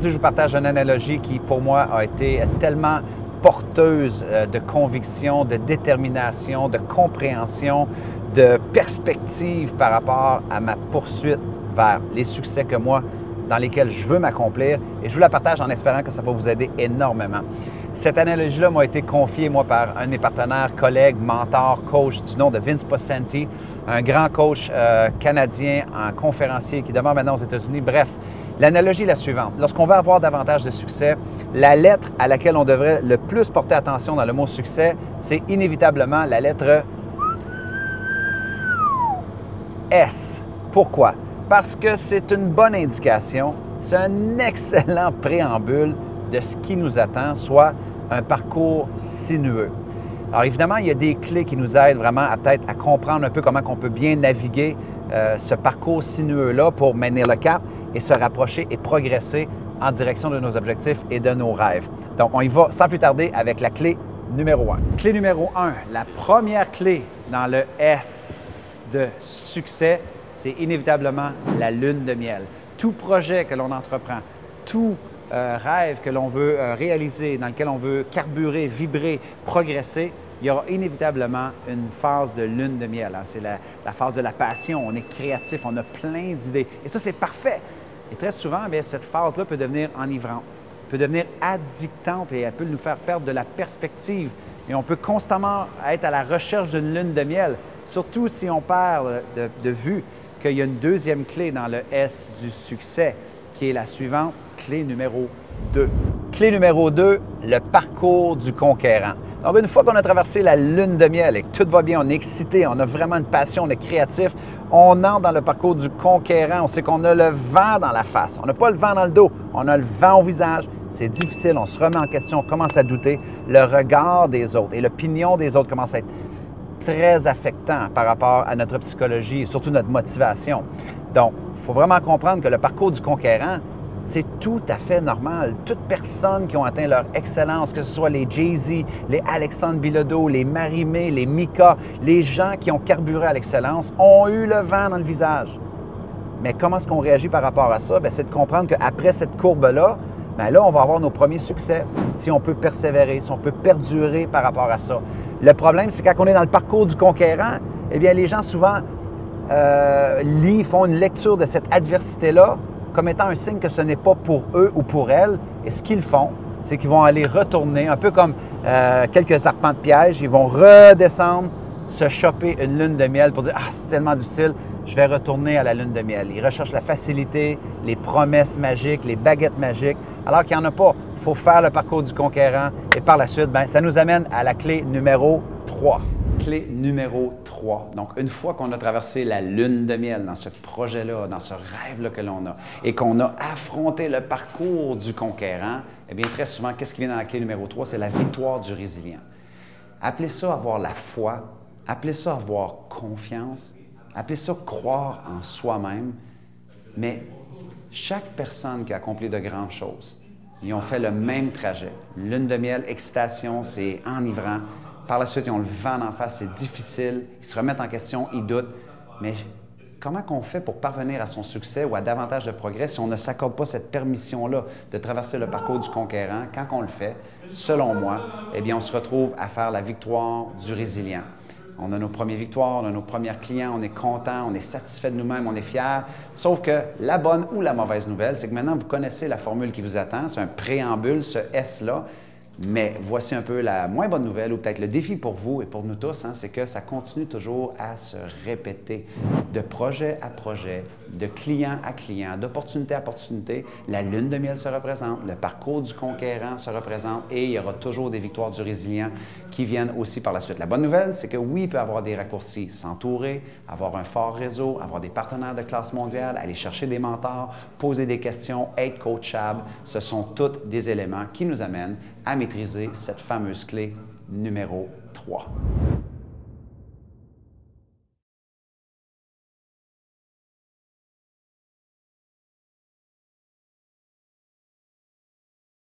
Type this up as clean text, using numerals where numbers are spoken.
Aujourd'hui, je vous partage une analogie qui, pour moi, a été tellement porteuse de conviction, de détermination, de compréhension, de perspective par rapport à ma poursuite vers les succès que moi, dans lesquels je veux m'accomplir. Et je vous la partage en espérant que ça va vous aider énormément. Cette analogie-là m'a été confiée, moi, par un de mes partenaires, collègues, mentors, coach du nom de Vince Poscenti, un grand coach canadien, un conférencier qui demeure maintenant aux États-Unis. Bref, l'analogie est la suivante. Lorsqu'on veut avoir davantage de succès, la lettre à laquelle on devrait le plus porter attention dans le mot succès, c'est inévitablement la lettre S. Pourquoi? Parce que c'est une bonne indication, c'est un excellent préambule de ce qui nous attend, soit un parcours sinueux. Alors évidemment, il y a des clés qui nous aident vraiment à peut-être à comprendre un peu comment on peut bien naviguer ce parcours sinueux-là pour maintenir le cap et se rapprocher et progresser en direction de nos objectifs et de nos rêves. Donc, on y va sans plus tarder avec la clé numéro 1. Clé numéro 1, la première clé dans le S de succès, c'est inévitablement la lune de miel. Tout projet que l'on entreprend, tout rêve que l'on veut réaliser, dans lequel on veut carburer, vibrer, progresser, il y aura inévitablement une phase de lune de miel. C'est la phase de la passion. On est créatif, on a plein d'idées. Et ça, c'est parfait. Et très souvent, bien, cette phase-là peut devenir enivrante, peut devenir addictante et elle peut nous faire perdre de la perspective. Et on peut constamment être à la recherche d'une lune de miel, surtout si on perd de vue qu'il y a une deuxième clé dans le S du succès, qui est la suivante, clé numéro 2. Clé numéro 2, le parcours du conquérant. Donc, une fois qu'on a traversé la lune de miel et que tout va bien, on est excité, on a vraiment une passion, on est créatif, on entre dans le parcours du conquérant, on sait qu'on a le vent dans la face. On n'a pas le vent dans le dos, on a le vent au visage. C'est difficile, on se remet en question, on commence à douter. Le regard des autres et l'opinion des autres commence à être très affectant par rapport à notre psychologie et surtout notre motivation. Donc, il faut vraiment comprendre que le parcours du conquérant, c'est tout à fait normal. Toutes personnes qui ont atteint leur excellence, que ce soit les Jay-Z, les Alexandre Bilodeau, les Marie-Mé, les Mika, les gens qui ont carburé à l'excellence, ont eu le vent dans le visage. Mais comment est-ce qu'on réagit par rapport à ça? C'est de comprendre qu'après cette courbe-là, là, on va avoir nos premiers succès si on peut persévérer, si on peut perdurer par rapport à ça. Le problème, c'est quand on est dans le parcours du conquérant, eh bien, les gens souvent font une lecture de cette adversité-là comme étant un signe que ce n'est pas pour eux ou pour elles. Et ce qu'ils font, c'est qu'ils vont aller retourner, un peu comme quelques arpents de piège, ils vont redescendre, se choper une lune de miel pour dire « Ah, c'est tellement difficile, je vais retourner à la lune de miel. » Ils recherchent la facilité, les promesses magiques, les baguettes magiques, alors qu'il n'y en a pas. Il faut faire le parcours du conquérant et par la suite, ça nous amène à la clé numéro 3. Clé numéro 3. Donc, une fois qu'on a traversé la lune de miel dans ce projet-là, dans ce rêve-là que l'on a, et qu'on a affronté le parcours du conquérant, eh bien, très souvent, qu'est-ce qui vient dans la clé numéro 3? C'est la victoire du résilient. Appelez ça avoir la foi, appelez ça avoir confiance, appelez ça croire en soi-même, mais chaque personne qui a accompli de grandes choses, ils ont fait le même trajet. Lune de miel, excitation, c'est enivrant. Par la suite, ils ont le vent en face, c'est difficile, ils se remettent en question, ils doutent. Mais comment qu'on fait pour parvenir à son succès ou à davantage de progrès si on ne s'accorde pas cette permission-là de traverser le parcours du conquérant? Quand on le fait, selon moi, eh bien, on se retrouve à faire la victoire du résilient. On a nos premières victoires, on a nos premiers clients, on est content, on est satisfait de nous-mêmes, on est fiers. Sauf que la bonne ou la mauvaise nouvelle, c'est que maintenant, vous connaissez la formule qui vous attend. C'est un préambule, ce S-là. Mais voici un peu la moins bonne nouvelle, ou peut-être le défi pour vous et pour nous tous, c'est que ça continue toujours à se répéter. De projet à projet, de client à client, d'opportunité à opportunité, la lune de miel se représente, le parcours du conquérant se représente et il y aura toujours des victoires du résilient qui viennent aussi par la suite. La bonne nouvelle, c'est que oui, il peut y avoir des raccourcis, s'entourer, avoir un fort réseau, avoir des partenaires de classe mondiale, aller chercher des mentors, poser des questions, être coachable. Ce sont tous des éléments qui nous amènent à maîtriser cette fameuse clé numéro 3.